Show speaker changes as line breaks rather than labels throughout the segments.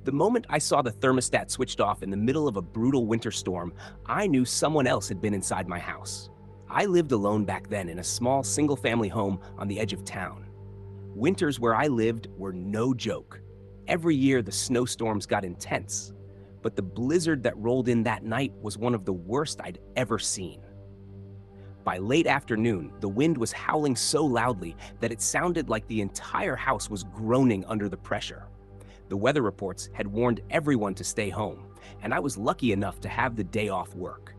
The moment I saw the thermostat switched off in the middle of a brutal winter storm, I knew someone else had been inside my house. I lived alone back then in a small single-family home on the edge of town. Winters where I lived were no joke. Every year the snowstorms got intense, but the blizzard that rolled in that night was one of the worst I'd ever seen. By late afternoon, the wind was howling so loudly that it sounded like the entire house was groaning under the pressure. The weather reports had warned everyone to stay home, and I was lucky enough to have the day off work.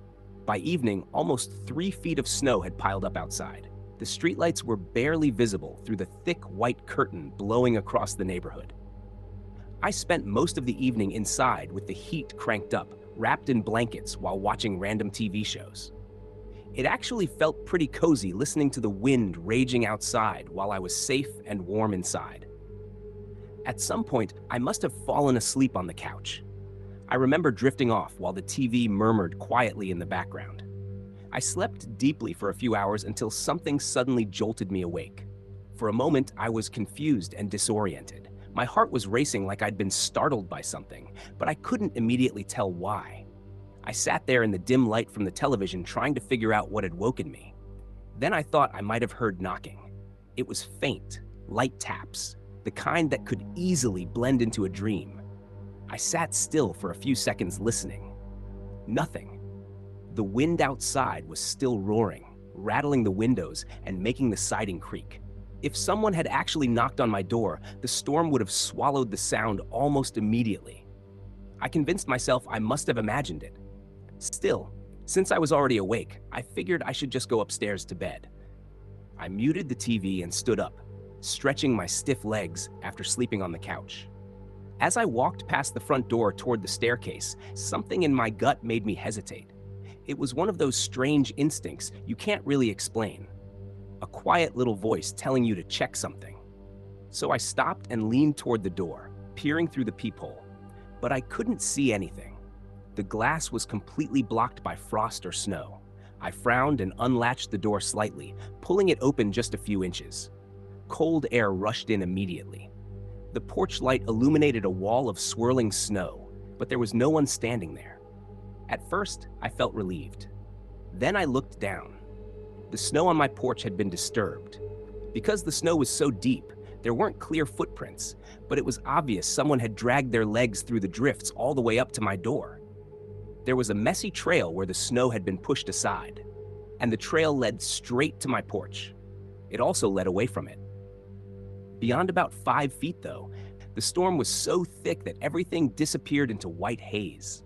By evening, almost 3 feet of snow had piled up outside. The streetlights were barely visible through the thick white curtain blowing across the neighborhood. I spent most of the evening inside with the heat cranked up, wrapped in blankets while watching random TV shows. It actually felt pretty cozy listening to the wind raging outside while I was safe and warm inside. At some point, I must have fallen asleep on the couch. I remember drifting off while the TV murmured quietly in the background. I slept deeply for a few hours until something suddenly jolted me awake. For a moment, I was confused and disoriented. My heart was racing like I'd been startled by something, but I couldn't immediately tell why. I sat there in the dim light from the television trying to figure out what had woken me. Then I thought I might have heard knocking. It was faint, light taps, the kind that could easily blend into a dream. I sat still for a few seconds listening. Nothing. The wind outside was still roaring, rattling the windows and making the siding creak. If someone had actually knocked on my door, the storm would have swallowed the sound almost immediately. I convinced myself I must have imagined it. Still, since I was already awake, I figured I should just go upstairs to bed. I muted the TV and stood up, stretching my stiff legs after sleeping on the couch. As I walked past the front door toward the staircase, something in my gut made me hesitate. It was one of those strange instincts you can't really explain. A quiet little voice telling you to check something. So I stopped and leaned toward the door, peering through the peephole. But I couldn't see anything. The glass was completely blocked by frost or snow. I frowned and unlatched the door slightly, pulling it open just a few inches. Cold air rushed in immediately. The porch light illuminated a wall of swirling snow, but there was no one standing there. At first, I felt relieved. Then I looked down. The snow on my porch had been disturbed. Because the snow was so deep, there weren't clear footprints, but it was obvious someone had dragged their legs through the drifts all the way up to my door. There was a messy trail where the snow had been pushed aside, and the trail led straight to my porch. It also led away from it. Beyond about 5 feet, though, the storm was so thick that everything disappeared into white haze.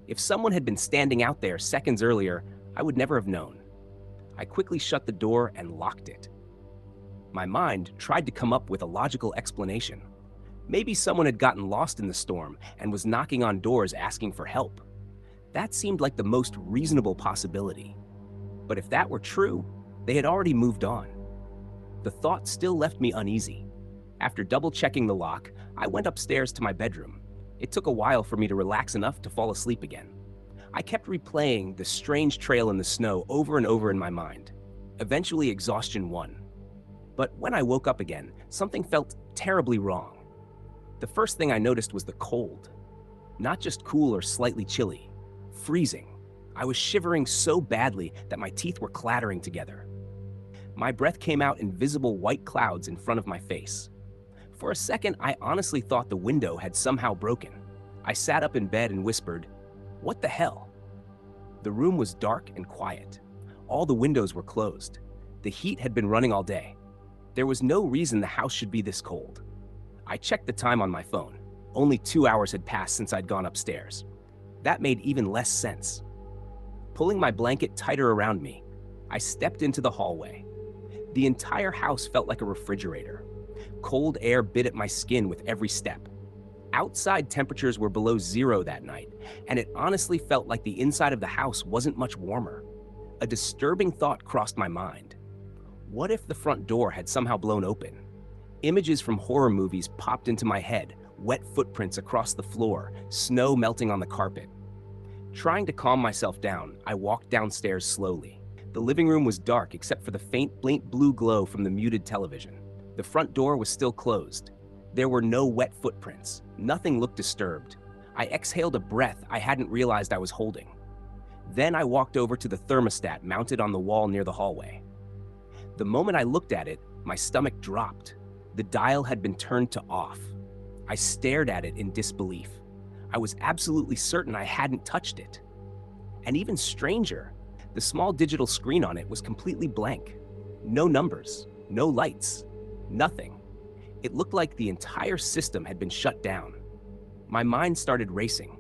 If someone had been standing out there seconds earlier, I would never have known. I quickly shut the door and locked it. My mind tried to come up with a logical explanation. Maybe someone had gotten lost in the storm and was knocking on doors asking for help. That seemed like the most reasonable possibility. But if that were true, they had already moved on. The thought still left me uneasy. After double-checking the lock, I went upstairs to my bedroom. It took a while for me to relax enough to fall asleep again. I kept replaying the strange trail in the snow over and over in my mind. Eventually, exhaustion won. But when I woke up again, something felt terribly wrong. The first thing I noticed was the cold. Not just cool or slightly chilly, freezing. I was shivering so badly that my teeth were clattering together. My breath came out in visible white clouds in front of my face. For a second, I honestly thought the window had somehow broken. I sat up in bed and whispered, "What the hell?" The room was dark and quiet. All the windows were closed. The heat had been running all day. There was no reason the house should be this cold. I checked the time on my phone. Only 2 hours had passed since I'd gone upstairs. That made even less sense. Pulling my blanket tighter around me, I stepped into the hallway. The entire house felt like a refrigerator. Cold air bit at my skin with every step. Outside temperatures were below zero that night, and it honestly felt like the inside of the house wasn't much warmer. A disturbing thought crossed my mind. What if the front door had somehow blown open? Images from horror movies popped into my head, wet footprints across the floor, snow melting on the carpet. Trying to calm myself down, I walked downstairs slowly. The living room was dark except for the faint blue glow from the muted television. The front door was still closed. There were no wet footprints. Nothing looked disturbed. I exhaled a breath I hadn't realized I was holding. Then I walked over to the thermostat mounted on the wall near the hallway. The moment I looked at it, my stomach dropped. The dial had been turned to off. I stared at it in disbelief. I was absolutely certain I hadn't touched it. And even stranger, the small digital screen on it was completely blank. No numbers, no lights, nothing. It looked like the entire system had been shut down. My mind started racing.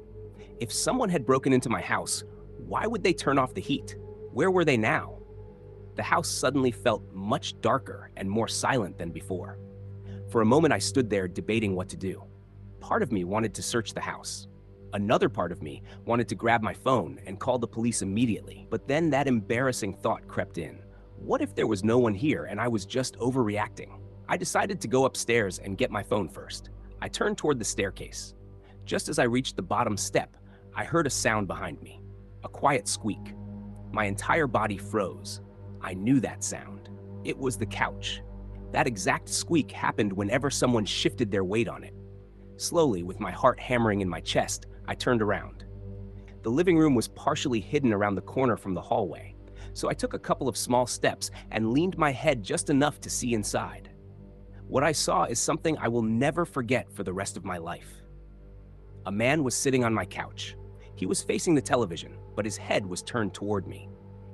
If someone had broken into my house, why would they turn off the heat? Where were they now? The house suddenly felt much darker and more silent than before. For a moment, I stood there debating what to do. Part of me wanted to search the house. Another part of me wanted to grab my phone and call the police immediately. But then that embarrassing thought crept in. What if there was no one here and I was just overreacting? I decided to go upstairs and get my phone first. I turned toward the staircase. Just as I reached the bottom step, I heard a sound behind me. A quiet squeak. My entire body froze. I knew that sound. It was the couch. That exact squeak happened whenever someone shifted their weight on it. Slowly, with my heart hammering in my chest, I turned around. The living room was partially hidden around the corner from the hallway, so I took a couple of small steps and leaned my head just enough to see inside. What I saw is something I will never forget for the rest of my life. A man was sitting on my couch. He was facing the television, but his head was turned toward me.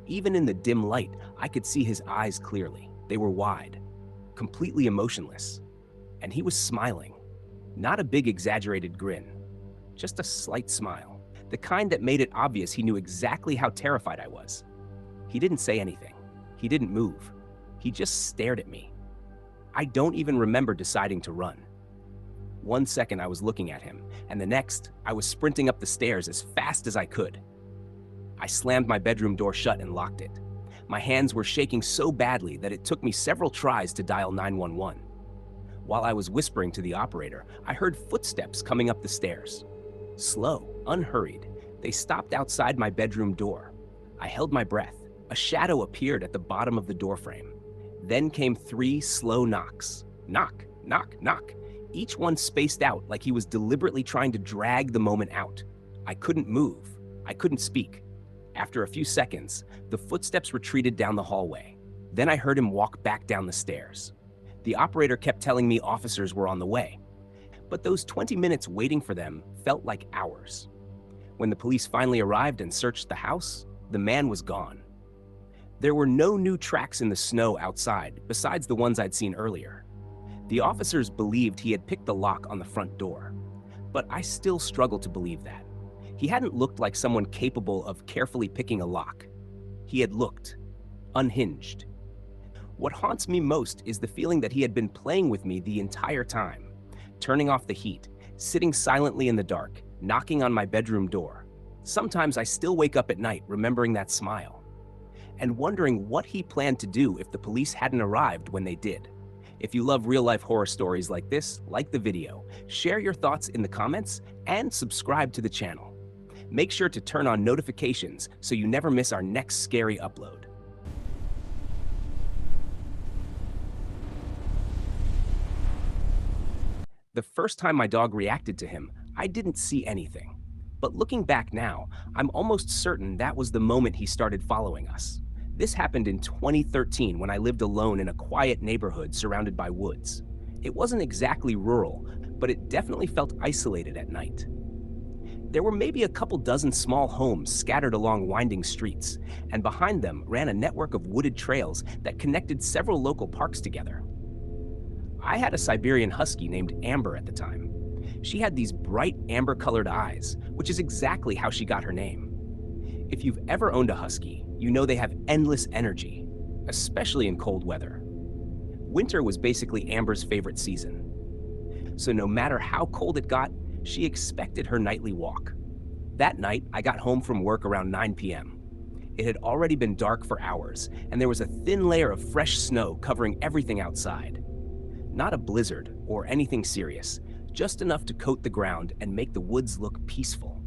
Even in the dim light, I could see his eyes clearly. They were wide, completely emotionless. And he was smiling. Not a big exaggerated grin, just a slight smile. The kind that made it obvious he knew exactly how terrified I was. He didn't say anything. He didn't move. He just stared at me. I don't even remember deciding to run. 1 second I was looking at him, and the next, I was sprinting up the stairs as fast as I could. I slammed my bedroom door shut and locked it. My hands were shaking so badly that it took me several tries to dial 911. While I was whispering to the operator, I heard footsteps coming up the stairs. Slow, unhurried, they stopped outside my bedroom door. I held my breath. A shadow appeared at the bottom of the doorframe. Then came 3 slow knocks. Knock, knock, knock. Each one spaced out like he was deliberately trying to drag the moment out. I couldn't move. I couldn't speak. After a few seconds, the footsteps retreated down the hallway. Then I heard him walk back down the stairs. The operator kept telling me officers were on the way. But those 20 minutes waiting for them felt like hours. When the police finally arrived and searched the house, the man was gone. There were no new tracks in the snow outside besides the ones I'd seen earlier. The officers believed he had picked the lock on the front door, but I still struggle to believe that. He hadn't looked like someone capable of carefully picking a lock. He had looked unhinged. What haunts me most is the feeling that he had been playing with me the entire time, turning off the heat, sitting silently in the dark, knocking on my bedroom door. Sometimes I still wake up at night remembering that smile and wondering what he planned to do if the police hadn't arrived when they did. If you love real-life horror stories like this, like the video, share your thoughts in the comments, and subscribe to the channel. Make sure to turn on notifications so you never miss our next scary upload. The first time my dog reacted to him, I didn't see anything. But looking back now, I'm almost certain that was the moment he started following us. This happened in 2013 when I lived alone in a quiet neighborhood surrounded by woods. It wasn't exactly rural, but it definitely felt isolated at night. There were maybe a couple dozen small homes scattered along winding streets, and behind them ran a network of wooded trails that connected several local parks together. I had a Siberian husky named Amber at the time. She had these bright amber-colored eyes, which is exactly how she got her name. If you've ever owned a husky, you know they have endless energy, especially in cold weather. Winter was basically Amber's favorite season. So no matter how cold it got, she expected her nightly walk. That night, I got home from work around 9 p.m. It had already been dark for hours, and there was a thin layer of fresh snow covering everything outside. Not a blizzard or anything serious, just enough to coat the ground and make the woods look peaceful.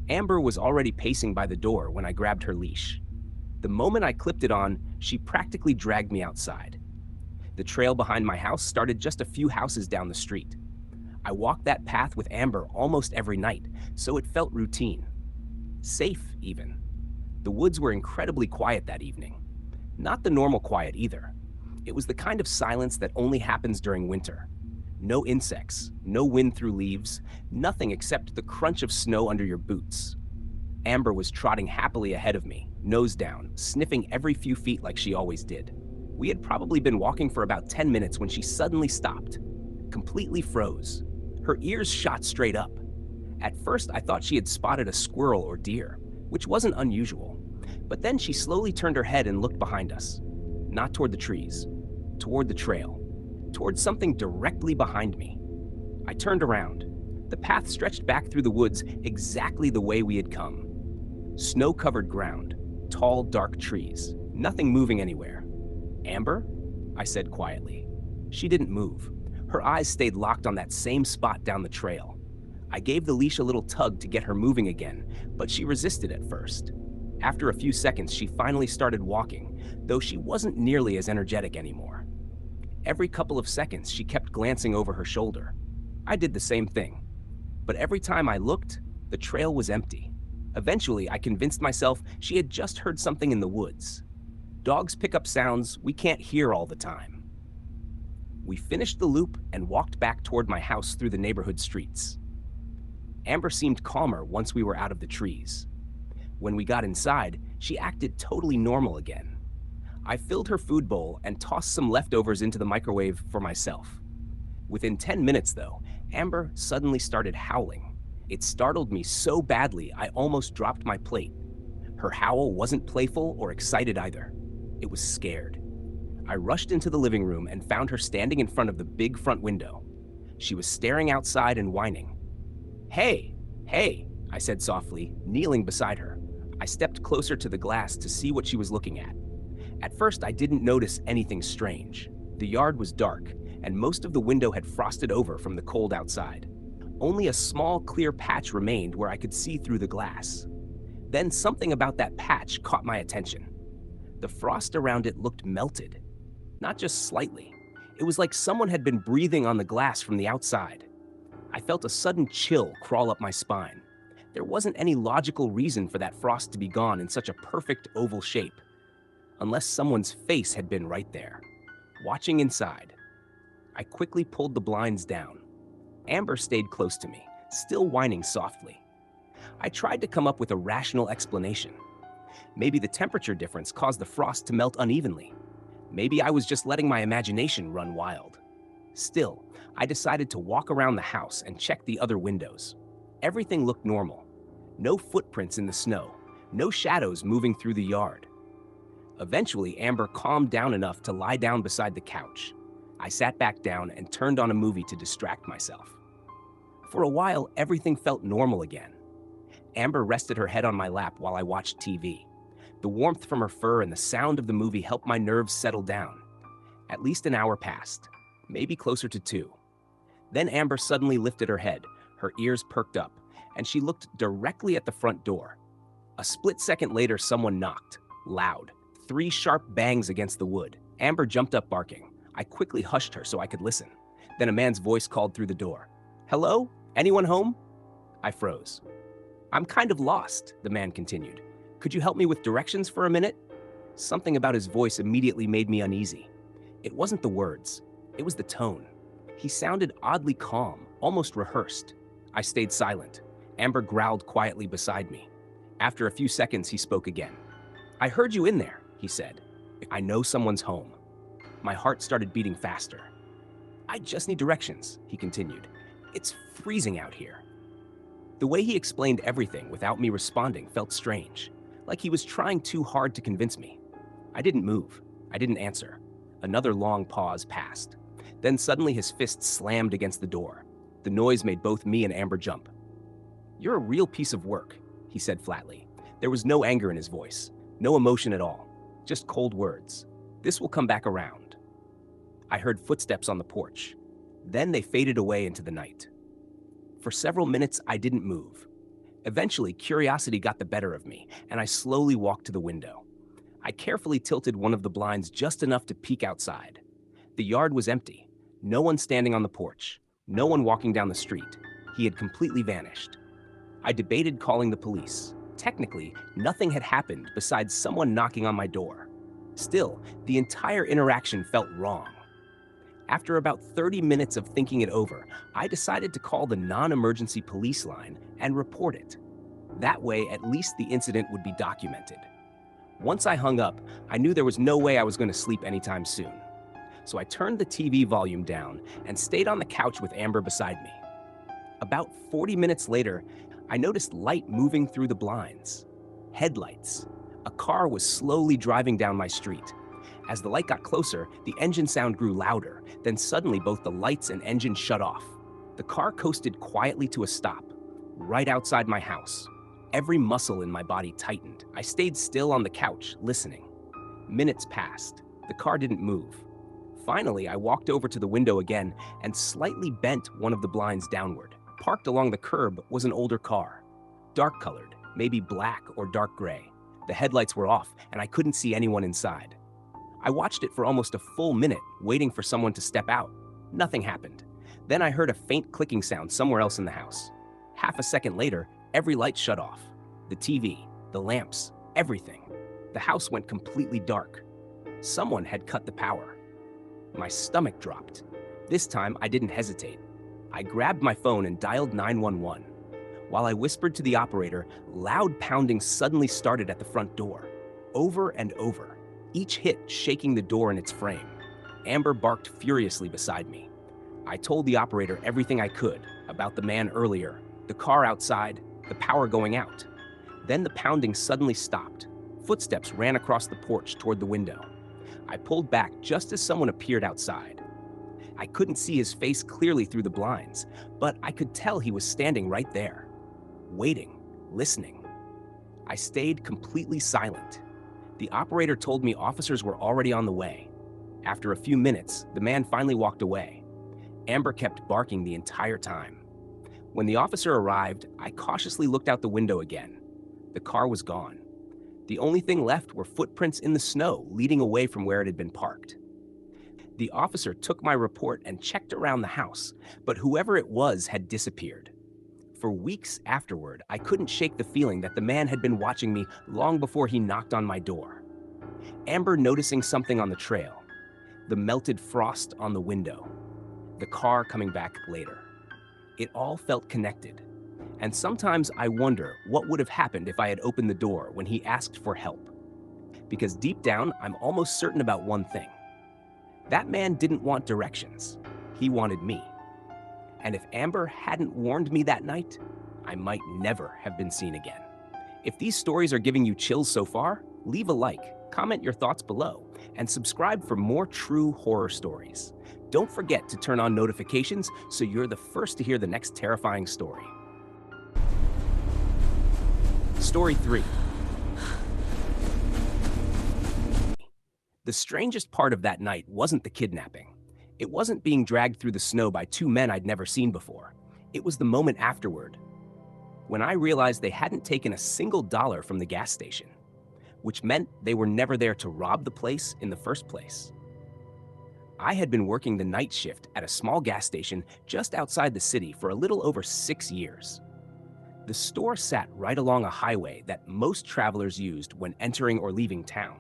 Amber was already pacing by the door when I grabbed her leash. The moment I clipped it on, she practically dragged me outside. The trail behind my house started just a few houses down the street. I walked that path with Amber almost every night, so it felt routine. Safe, even. The woods were incredibly quiet that evening. Not the normal quiet either. It was the kind of silence that only happens during winter. No insects, no wind through leaves, nothing except the crunch of snow under your boots. Amber was trotting happily ahead of me, nose down, sniffing every few feet like she always did. We had probably been walking for about 10 minutes when she suddenly stopped, completely froze. Her ears shot straight up. At first, I thought she had spotted a squirrel or deer, which wasn't unusual. But then she slowly turned her head and looked behind us. Not toward the trees, toward the trail, toward something directly behind me. I turned around. The path stretched back through the woods exactly the way we had come. Snow-covered ground, tall, dark trees, nothing moving anywhere. "Amber?" I said quietly. She didn't move. Her eyes stayed locked on that same spot down the trail. I gave the leash a little tug to get her moving again, but she resisted at first. After a few seconds, she finally started walking, though she wasn't nearly as energetic anymore. Every couple of seconds, she kept glancing over her shoulder. I did the same thing. But every time I looked, the trail was empty. Eventually, I convinced myself she had just heard something in the woods. Dogs pick up sounds we can't hear all the time. We finished the loop and walked back toward my house through the neighborhood streets. Amber seemed calmer once we were out of the trees. When we got inside, she acted totally normal again. I filled her food bowl and tossed some leftovers into the microwave for myself. Within 10 minutes, though, Amber suddenly started howling. It startled me so badly I almost dropped my plate. Her howl wasn't playful or excited either. It was scared. I rushed into the living room and found her standing in front of the big front window. She was staring outside and whining. "Hey, hey," I said softly, kneeling beside her. I stepped closer to the glass to see what she was looking at. At first, I didn't notice anything strange. The yard was dark, and most of the window had frosted over from the cold outside. Only a small, clear patch remained where I could see through the glass. Then something about that patch caught my attention. The frost around it looked melted. Not just slightly. It was like someone had been breathing on the glass from the outside. I felt a sudden chill crawl up my spine. There wasn't any logical reason for that frost to be gone in such a perfect oval shape. Unless someone's face had been right there, watching inside. I quickly pulled the blinds down. Amber stayed close to me, still whining softly. I tried to come up with a rational explanation. Maybe the temperature difference caused the frost to melt unevenly. Maybe I was just letting my imagination run wild. Still, I decided to walk around the house and check the other windows. Everything looked normal. No footprints in the snow, no shadows moving through the yard. Eventually, Amber calmed down enough to lie down beside the couch. I sat back down and turned on a movie to distract myself. For a while, everything felt normal again. Amber rested her head on my lap while I watched TV. The warmth from her fur and the sound of the movie helped my nerves settle down. At least an hour passed, maybe closer to 2. Then Amber suddenly lifted her head, her ears perked up, and she looked directly at the front door. A split second later, someone knocked, loud. 3 sharp bangs against the wood. Amber jumped up barking. I quickly hushed her so I could listen. Then a man's voice called through the door. "Hello? Anyone home?" I froze. "I'm kind of lost," the man continued. "Could you help me with directions for a minute?" Something about his voice immediately made me uneasy. It wasn't the words. It was the tone. He sounded oddly calm, almost rehearsed. I stayed silent. Amber growled quietly beside me. After a few seconds, he spoke again. "I heard you in there," he said. "I know someone's home." My heart started beating faster. "I just need directions," he continued. "It's freezing out here." The way he explained everything without me responding felt strange, like he was trying too hard to convince me. I didn't move. I didn't answer. Another long pause passed. Then suddenly his fist slammed against the door. The noise made both me and Amber jump. "You're a real piece of work," he said flatly. There was no anger in his voice, no emotion at all, just cold words. "This will come back around." I heard footsteps on the porch. Then they faded away into the night. For several minutes, I didn't move. Eventually, curiosity got the better of me, and I slowly walked to the window. I carefully tilted one of the blinds just enough to peek outside. The yard was empty. No one standing on the porch. No one walking down the street. He had completely vanished. I debated calling the police. Technically, nothing had happened besides someone knocking on my door. Still, the entire interaction felt wrong. After about 30 minutes of thinking it over, I decided to call the non-emergency police line and report it. That way, at least the incident would be documented. Once I hung up, I knew there was no way I was going to sleep anytime soon. So I turned the TV volume down and stayed on the couch with Amber beside me. About 40 minutes later, I noticed light moving through the blinds. Headlights. A car was slowly driving down my street. As the light got closer, the engine sound grew louder. Then suddenly both the lights and engine shut off. The car coasted quietly to a stop, right outside my house. Every muscle in my body tightened. I stayed still on the couch, listening. Minutes passed. The car didn't move. Finally, I walked over to the window again and slightly bent one of the blinds downward. Parked along the curb was an older car. Dark-colored, maybe black or dark gray. The headlights were off, and I couldn't see anyone inside. I watched it for almost a full minute, waiting for someone to step out. Nothing happened. Then I heard a faint clicking sound somewhere else in the house. Half a second later, every light shut off. The TV, the lamps, everything. The house went completely dark. Someone had cut the power. My stomach dropped. This time, I didn't hesitate. I grabbed my phone and dialed 911. While I whispered to the operator, loud pounding suddenly started at the front door. Over and over, each hit shaking the door in its frame. Amber barked furiously beside me. I told the operator everything I could about the man earlier, the car outside, the power going out. Then the pounding suddenly stopped. Footsteps ran across the porch toward the window. I pulled back just as someone appeared outside. I couldn't see his face clearly through the blinds, but I could tell he was standing right there, waiting, listening. I stayed completely silent. The operator told me officers were already on the way. After a few minutes, the man finally walked away. Amber kept barking the entire time. When the officer arrived, I cautiously looked out the window again. The car was gone. The only thing left were footprints in the snow leading away from where it had been parked. The officer took my report and checked around the house, but whoever it was had disappeared. For weeks afterward, I couldn't shake the feeling that the man had been watching me long before he knocked on my door. Amber noticing something on the trail, the melted frost on the window, the car coming back later. It all felt connected. And sometimes I wonder what would have happened if I had opened the door when he asked for help. Because deep down, I'm almost certain about one thing. That man didn't want directions. He wanted me. And if Amber hadn't warned me that night, I might never have been seen again. If these stories are giving you chills so far, leave a like, comment your thoughts below, and subscribe for more true horror stories. Don't forget to turn on notifications so you're the first to hear the next terrifying story. Story 3. The strangest part of that night wasn't the kidnapping. It wasn't being dragged through the snow by two men I'd never seen before. It was the moment afterward, when I realized they hadn't taken a single dollar from the gas station, which meant they were never there to rob the place in the first place. I had been working the night shift at a small gas station just outside the city for a little over 6 years. The store sat right along a highway that most travelers used when entering or leaving town.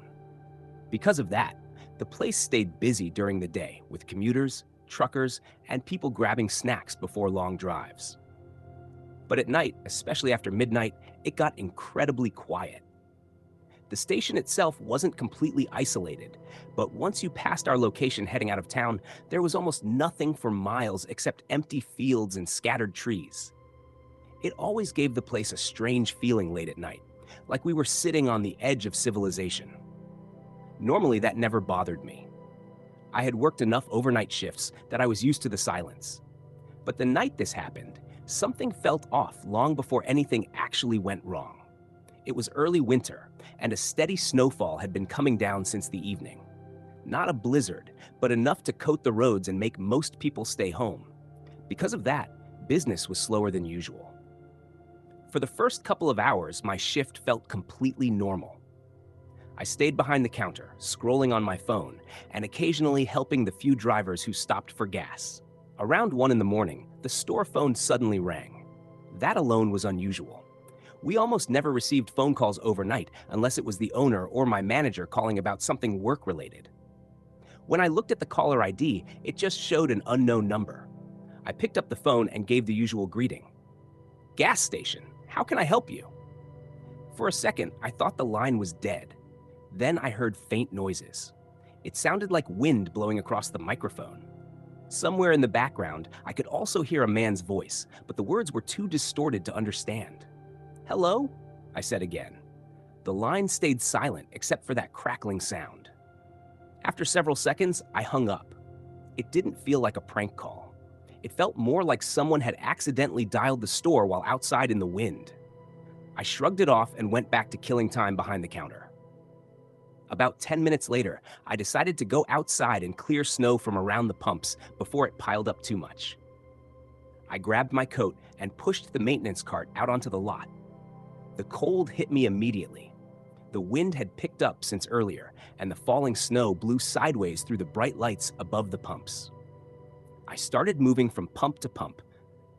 Because of that, the place stayed busy during the day with commuters, truckers, and people grabbing snacks before long drives. But at night, especially after midnight, it got incredibly quiet. The station itself wasn't completely isolated, but once you passed our location heading out of town, there was almost nothing for miles except empty fields and scattered trees. It always gave the place a strange feeling late at night, like we were sitting on the edge of civilization. Normally, that never bothered me. I had worked enough overnight shifts that I was used to the silence. But the night this happened, something felt off long before anything actually went wrong. It was early winter, and a steady snowfall had been coming down since the evening. Not a blizzard, but enough to coat the roads and make most people stay home. Because of that, business was slower than usual. For the first couple of hours, my shift felt completely normal. I stayed behind the counter, scrolling on my phone, and occasionally helping the few drivers who stopped for gas. Around 1 in the morning, the store phone suddenly rang. That alone was unusual. We almost never received phone calls overnight unless it was the owner or my manager calling about something work-related. When I looked at the caller ID, it just showed an unknown number. I picked up the phone and gave the usual greeting. "Gas station, how can I help you?" For a second, I thought the line was dead. Then I heard faint noises. It sounded like wind blowing across the microphone. Somewhere in the background, I could also hear a man's voice, but the words were too distorted to understand. "Hello?" I said again. The line stayed silent except for that crackling sound. After several seconds, I hung up. It didn't feel like a prank call. It felt more like someone had accidentally dialed the store while outside in the wind. I shrugged it off and went back to killing time behind the counter. About 10 minutes later, I decided to go outside and clear snow from around the pumps before it piled up too much. I grabbed my coat and pushed the maintenance cart out onto the lot. The cold hit me immediately. The wind had picked up since earlier, and the falling snow blew sideways through the bright lights above the pumps. I started moving from pump to pump,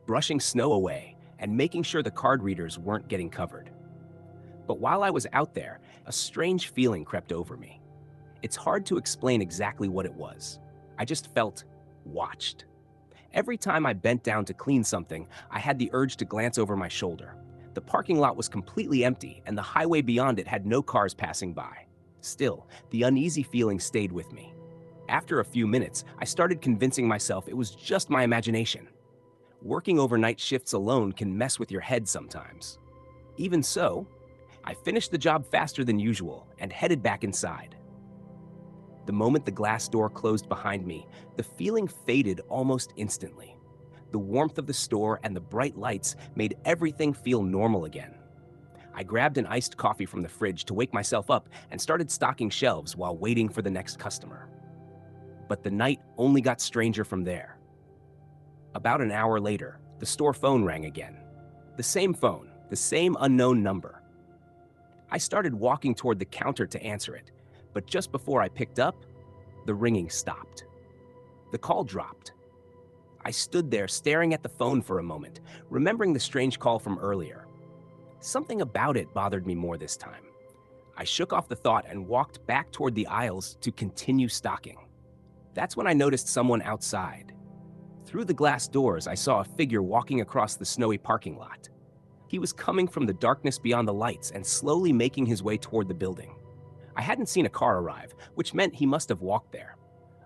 brushing snow away and making sure the card readers weren't getting covered. But while I was out there, a strange feeling crept over me. It's hard to explain exactly what it was. I just felt watched. Every time I bent down to clean something, I had the urge to glance over my shoulder. The parking lot was completely empty, and the highway beyond it had no cars passing by. Still, the uneasy feeling stayed with me. After a few minutes, I started convincing myself it was just my imagination. Working overnight shifts alone can mess with your head sometimes. Even so, I finished the job faster than usual and headed back inside. The moment the glass door closed behind me, the feeling faded almost instantly. The warmth of the store and the bright lights made everything feel normal again. I grabbed an iced coffee from the fridge to wake myself up and started stocking shelves while waiting for the next customer. But the night only got stranger from there. About an hour later, the store phone rang again. The same phone, the same unknown number. I started walking toward the counter to answer it, but just before I picked up, the ringing stopped. The call dropped. I stood there staring at the phone for a moment, remembering the strange call from earlier. Something about it bothered me more this time. I shook off the thought and walked back toward the aisles to continue stocking. That's when I noticed someone outside. Through the glass doors, I saw a figure walking across the snowy parking lot. He was coming from the darkness beyond the lights and slowly making his way toward the building. I hadn't seen a car arrive, which meant he must have walked there.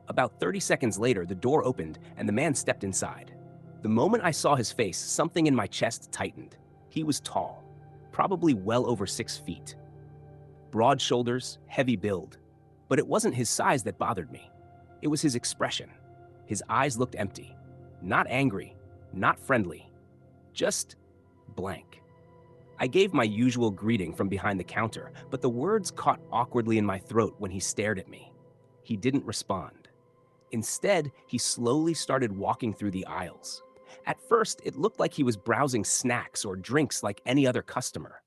About 30 seconds later, the door opened and the man stepped inside. The moment I saw his face, something in my chest tightened. He was tall, probably well over 6 feet. Broad shoulders, heavy build. But it wasn't his size that bothered me. It was his expression. His eyes looked empty. Not angry, not friendly. Just blank. I gave my usual greeting from behind the counter, but the words caught awkwardly in my throat when he stared at me. He didn't respond. Instead, he slowly started walking through the aisles. At first, it looked like he was browsing snacks or drinks like any other customer.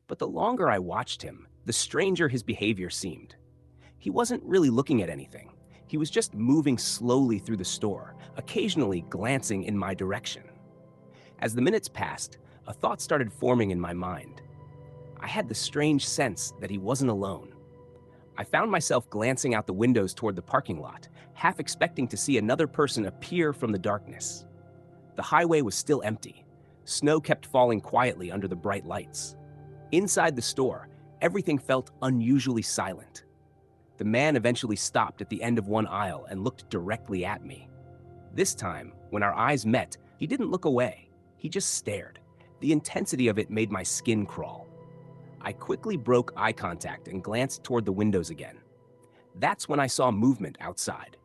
But the longer I watched him, the stranger his behavior seemed. He wasn't really looking at anything. He was just moving slowly through the store, occasionally glancing in my direction. As the minutes passed, a thought started forming in my mind. I had the strange sense that he wasn't alone. I found myself glancing out the windows toward the parking lot, half expecting to see another person appear from the darkness. The highway was still empty. Snow kept falling quietly under the bright lights. Inside the store, everything felt unusually silent. The man eventually stopped at the end of one aisle and looked directly at me. This time, when our eyes met, he didn't look away. He just stared. The intensity of it made my skin crawl. I quickly broke eye contact and glanced toward the windows again. That's when I saw movement outside.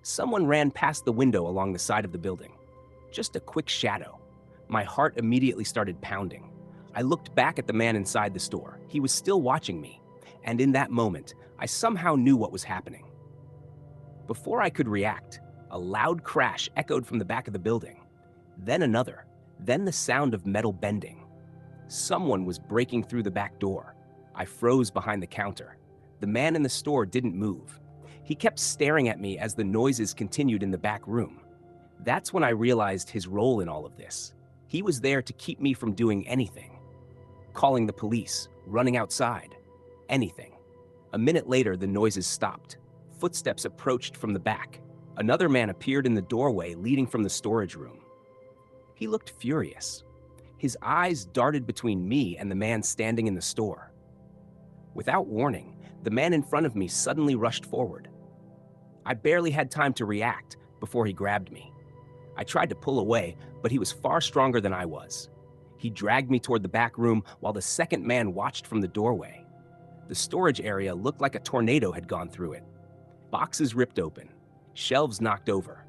Someone ran past the window along the side of the building. Just a quick shadow. My heart immediately started pounding. I looked back at the man inside the store. He was still watching me, and in that moment, I somehow knew what was happening. Before I could react, a loud crash echoed from the back of the building. Then another. Then the sound of metal bending. Someone was breaking through the back door. I froze behind the counter. The man in the store didn't move. He kept staring at me as the noises continued in the back room. That's when I realized his role in all of this. He was there to keep me from doing anything. Calling the police, running outside, anything. A minute later, the noises stopped. Footsteps approached from the back. Another man appeared in the doorway leading from the storage room. He looked furious. His eyes darted between me and the man standing in the store. Without warning, the man in front of me suddenly rushed forward. I barely had time to react before he grabbed me. I tried to pull away, but he was far stronger than I was. He dragged me toward the back room while the second man watched from the doorway. The storage area looked like a tornado had gone through it. Boxes ripped open, shelves knocked over.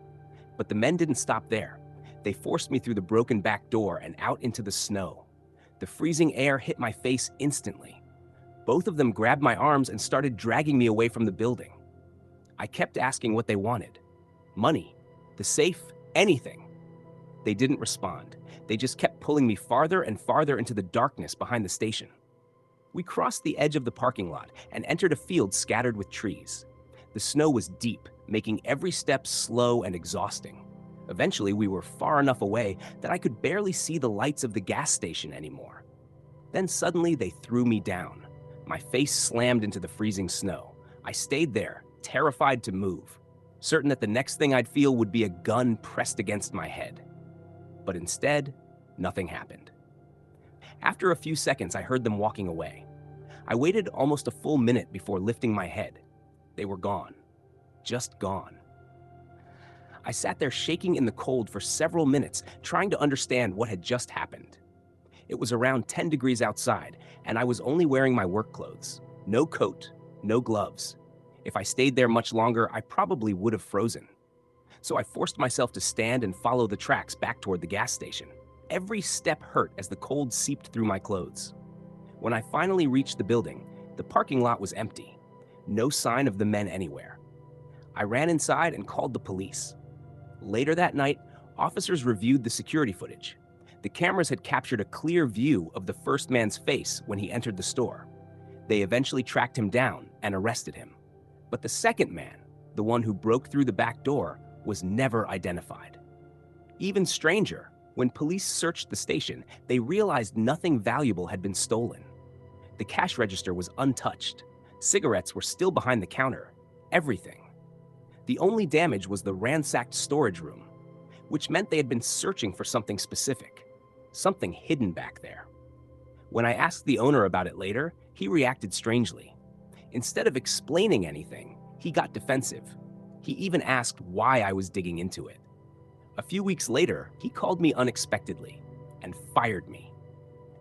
But the men didn't stop there. They forced me through the broken back door and out into the snow. The freezing air hit my face instantly. Both of them grabbed my arms and started dragging me away from the building. I kept asking what they wanted. Money, the safe, anything. They didn't respond. They just kept pulling me farther and farther into the darkness behind the station. We crossed the edge of the parking lot and entered a field scattered with trees. The snow was deep, making every step slow and exhausting. Eventually, we were far enough away that I could barely see the lights of the gas station anymore. Then suddenly they threw me down. My face slammed into the freezing snow. I stayed there, terrified to move, certain that the next thing I'd feel would be a gun pressed against my head. But instead, nothing happened. After a few seconds, I heard them walking away. I waited almost a full minute before lifting my head. They were gone. Just gone. I sat there shaking in the cold for several minutes, trying to understand what had just happened. It was around 10 degrees outside, and I was only wearing my work clothes. No coat, no gloves. If I stayed there much longer, I probably would have frozen. So I forced myself to stand and follow the tracks back toward the gas station. Every step hurt as the cold seeped through my clothes. When I finally reached the building, the parking lot was empty. No sign of the men anywhere. I ran inside and called the police. Later that night, officers reviewed the security footage. The cameras had captured a clear view of the first man's face when he entered the store. They eventually tracked him down and arrested him. But the second man, the one who broke through the back door, was never identified. Even stranger, when police searched the station, they realized nothing valuable had been stolen. The cash register was untouched. Cigarettes were still behind the counter. Everything. The only damage was the ransacked storage room, which meant they had been searching for something specific, something hidden back there. When I asked the owner about it later, he reacted strangely. Instead of explaining anything, he got defensive. He even asked why I was digging into it. A few weeks later, he called me unexpectedly and fired me.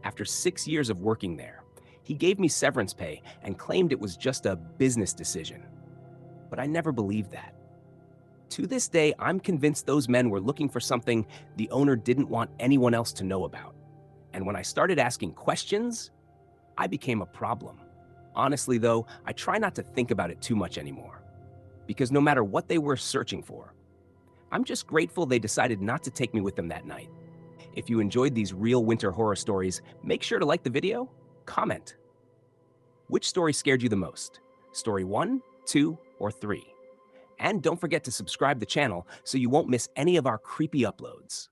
After 6 years of working there, he gave me severance pay and claimed it was just a business decision. But I never believed that. To this day, I'm convinced those men were looking for something the owner didn't want anyone else to know about. And when I started asking questions, I became a problem. Honestly, though, I try not to think about it too much anymore. Because no matter what they were searching for, I'm just grateful they decided not to take me with them that night. If you enjoyed these real winter horror stories, make sure to like the video, comment. Which story scared you the most? Story 1, 2, or 3? And don't forget to subscribe to the channel so you won't miss any of our creepy uploads.